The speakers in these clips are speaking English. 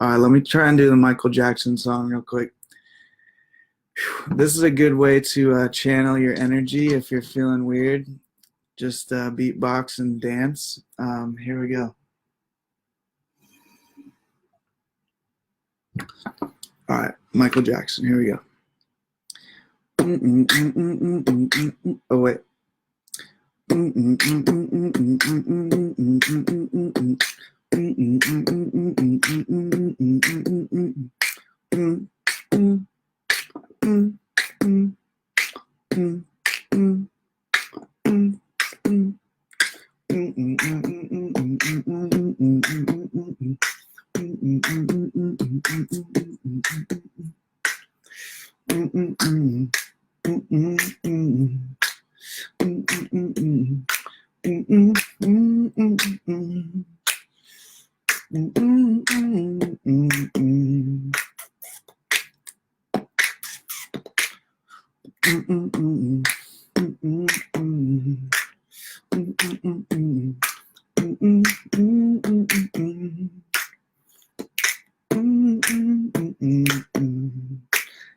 All right, let me try and do the Michael Jackson song real quick. This is a good way to channel your energy if you're feeling weird. Just beatbox and dance. Here we go. All right, Michael Jackson, here we go. Oh, wait.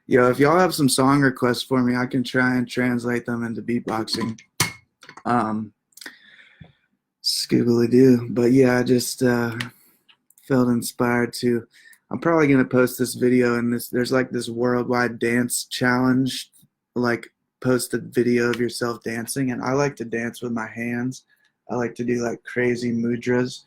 Yo, if y'all have some song requests for me, I can try and translate them into beatboxing. Scooby-Doo. But yeah, I just felt inspired to. I'm probably gonna post this video, and there's like this worldwide dance challenge, like post a video of yourself dancing, and I like to dance with my hands. I like to do like crazy mudras.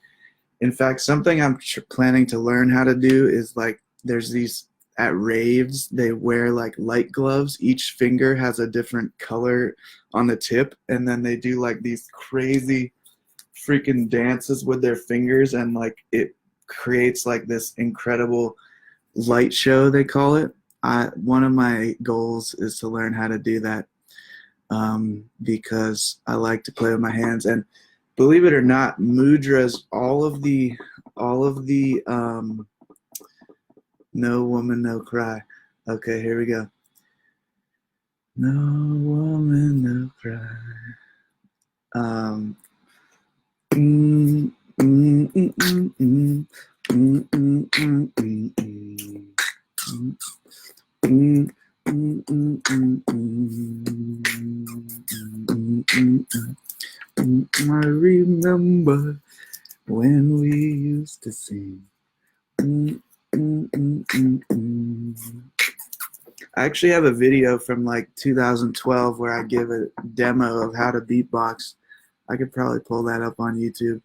In fact, something I'm planning to learn how to do is like there's these at raves, they wear like light gloves. Each finger has a different color on the tip, and then they do like these crazy freaking dances with their fingers, and like it creates like this incredible light show, they call it. One of my goals is to learn how to do that because I like to play with my hands. And believe it or not, mudras, all of the no woman, no cry. Okay, here we go. No woman, no cry. I remember when we used to sing. I actually have a video from like 2012 where I give a demo of how to beatbox. I could probably pull that up on YouTube.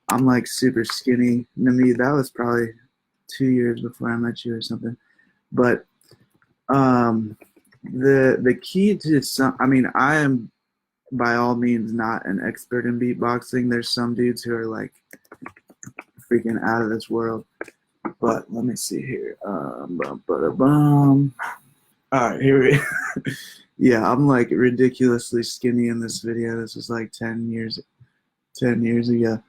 I'm like super skinny. To me, that was probably 2 years before I met you or something. But um, the key to some, I mean, I am by all means not an expert in beatboxing. There's some dudes who are like freaking out of this world. But let me see here. All right, here we Yeah, I'm like ridiculously skinny in this video. This was like 10 years ago.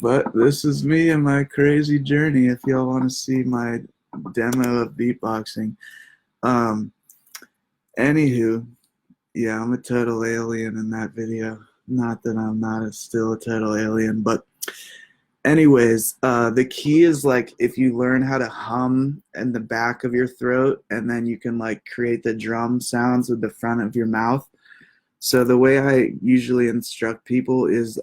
But this is me and my crazy journey if y'all want to see my demo of beatboxing. Um, Anywho, yeah, I'm a total alien in that video. Not that I'm not still a total alien, but anyways, the key is like if you learn how to hum in the back of your throat, and then you can like create the drum sounds with the front of your mouth. So the way I usually instruct people is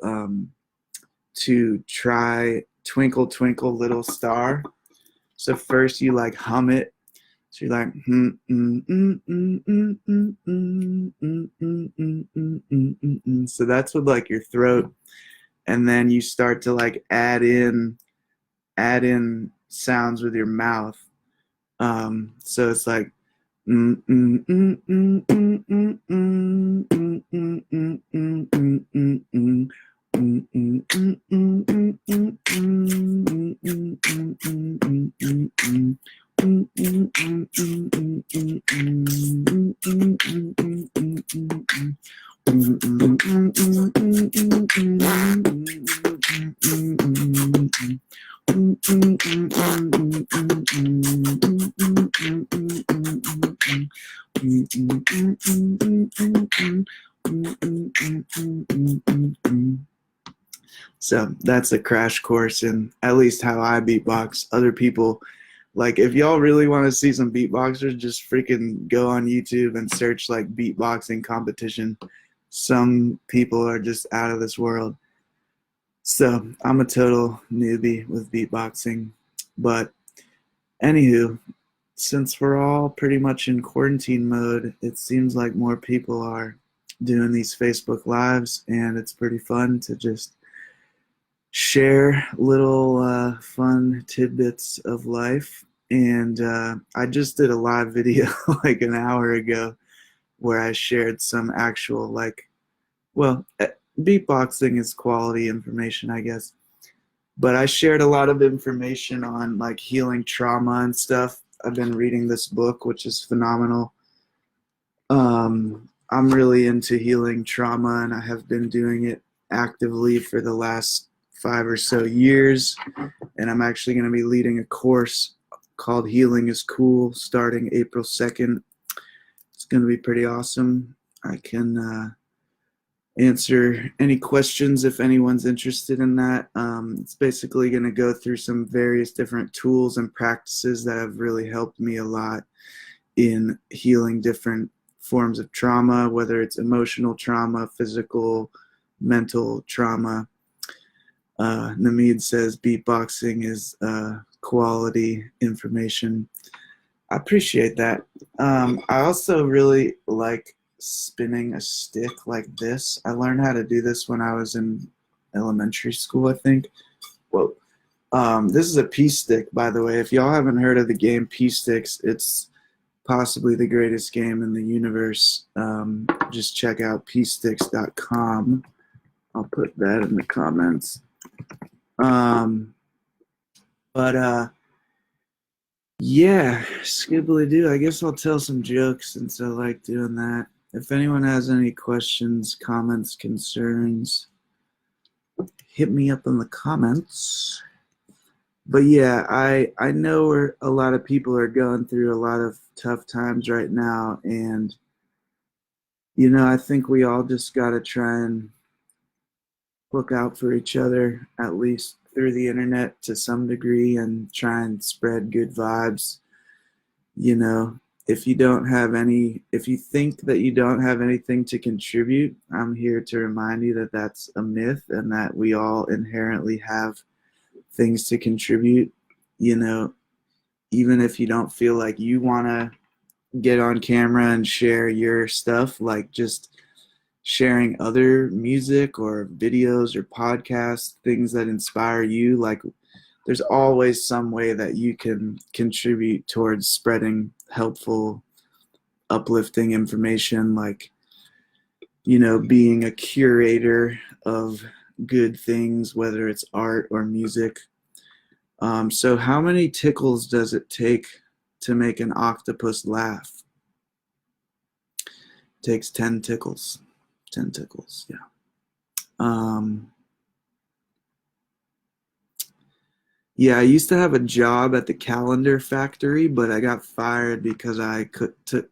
to try Twinkle Twinkle Little Star. So first you like hum it. So you're like so that's with like your throat, and then you start to like add in sounds with your mouth. So it's like So that's a crash course in at least how I beatbox. Other people, like if y'all really want to see some beatboxers, just freaking go on YouTube and search like beatboxing competition. Some people are just out of this world. So I'm a total newbie with beatboxing. But anywho, since we're all pretty much in quarantine mode, it seems like more people are doing these Facebook Lives, and it's pretty fun to just share little fun tidbits of life. And I just did a live video like an hour ago where I shared some actual beatboxing is quality information, I guess. But I shared a lot of information on like healing trauma and stuff. I've been reading this book, which is phenomenal. I'm really into healing trauma, and I have been doing it actively for the last 5 or so years. And I'm actually going to be leading a course called Healing is Cool starting April 2nd. It's going to be pretty awesome. I can answer any questions if anyone's interested in that. It's basically going to go through some various different tools and practices that have really helped me a lot in healing different forms of trauma, whether it's emotional trauma, physical, mental trauma. Namid says beatboxing is quality information. I appreciate that. I also really like spinning a stick like this. I learned how to do this when I was in elementary school, I think. Whoa. This is a pea stick, by the way. If y'all haven't heard of the game Pea Sticks, it's possibly the greatest game in the universe. Just check out peasticks.com. I'll put that in the comments. Yeah, skibbly doo. I guess I'll tell some jokes since I like doing that. If anyone has any questions, comments, concerns, hit me up in the comments. But yeah, I know where a lot of people are going through a lot of tough times right now, and I think we all just gotta try and look out for each other, at least through the internet to some degree, and try and spread good vibes. If you think that you don't have anything to contribute, I'm here to remind you that that's a myth, and that we all inherently have things to contribute. Even if you don't feel like you want to get on camera and share your stuff, like just sharing other music or videos or podcasts, things that inspire you. Like there's always some way that you can contribute towards spreading helpful, uplifting information, like, you know, being a curator of good things, whether it's art or music. So how many tickles does it take to make an octopus laugh? It takes 10 tickles. 10 tickles, yeah. Yeah, I used to have a job at the calendar factory, but I got fired because I took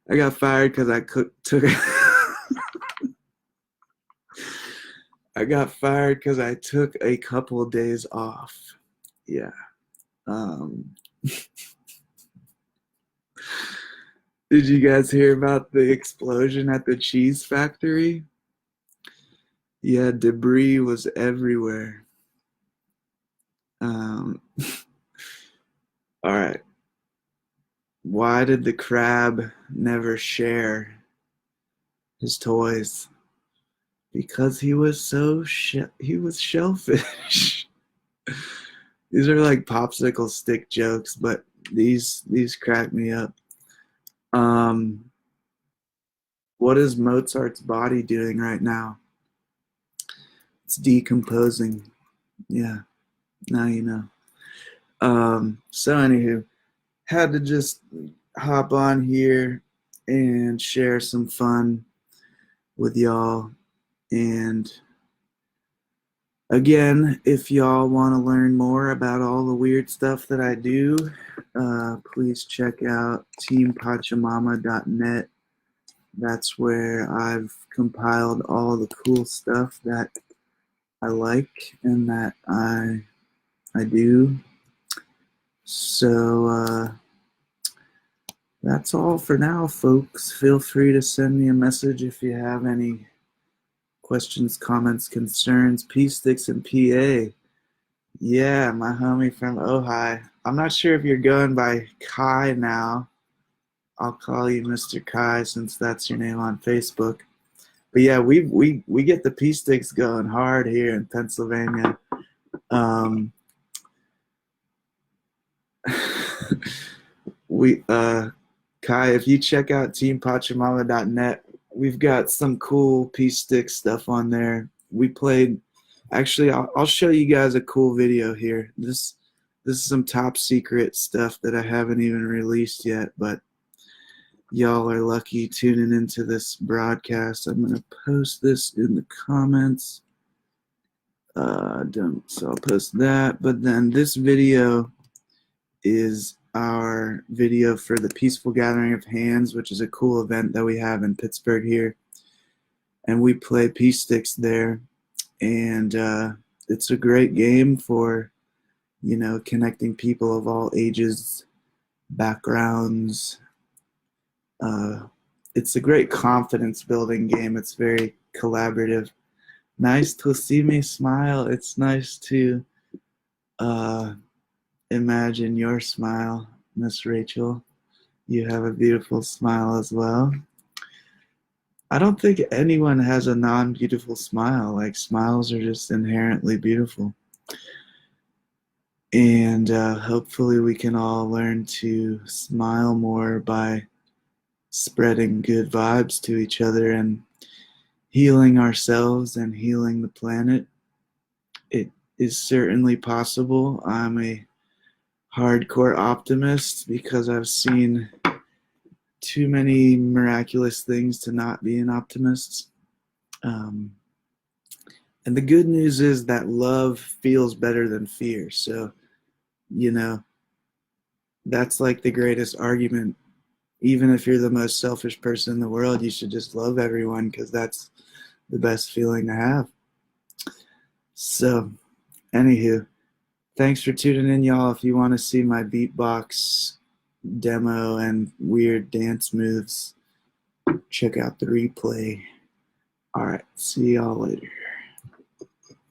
I got fired because took I got fired because I took a couple of days off. Yeah. Um, did you guys hear about the explosion at the cheese factory? Yeah, debris was everywhere. Um, all right. Why did the crab never share his toys? Because he was he was shellfish. These are like popsicle stick jokes, but these crack me up. Um, what is Mozart's body doing right now? It's decomposing. Yeah, now you know. So anywho, had to just hop on here and share some fun with y'all. And again, if y'all want to learn more about all the weird stuff that I do, please check out teampachamama.net. That's where I've compiled all the cool stuff that I like and that I do. So that's all for now, folks. Feel free to send me a message if you have any questions, comments, concerns. P-Sticks and PA. Yeah, my homie from Ojai. I'm not sure if you're going by Kai now. I'll call you Mr. Kai since that's your name on Facebook. But yeah, we get the P-Sticks going hard here in Pennsylvania. we Kai, if you check out teampachamama.net, we've got some cool P-Stick stuff on there. We played. Actually, I'll show you guys a cool video here. This is some top secret stuff that I haven't even released yet, but y'all are lucky tuning into this broadcast. I'm gonna post this in the comments. So I'll post that. But then this video is our video for the Peaceful Gathering of Hands, which is a cool event that we have in Pittsburgh here, and we play Peace Sticks there. And it's a great game for, you know, connecting people of all ages, backgrounds. It's a great confidence building game. It's very collaborative. Nice to see me smile. It's nice to imagine your smile, Miss Rachel. You have a beautiful smile as well. I don't think anyone has a non-beautiful smile. Like, smiles are just inherently beautiful. And hopefully we can all learn to smile more by spreading good vibes to each other and healing ourselves and healing the planet. It is certainly possible. I'm a hardcore optimist because I've seen too many miraculous things to not be an optimist. And the good news is that love feels better than fear. So, you know, that's like the greatest argument. Even if you're the most selfish person in the world, you should just love everyone because that's the best feeling to have. So, anywho, thanks for tuning in, y'all. If you want to see my beatbox demo and weird dance moves, check out the replay. All right, see y'all later.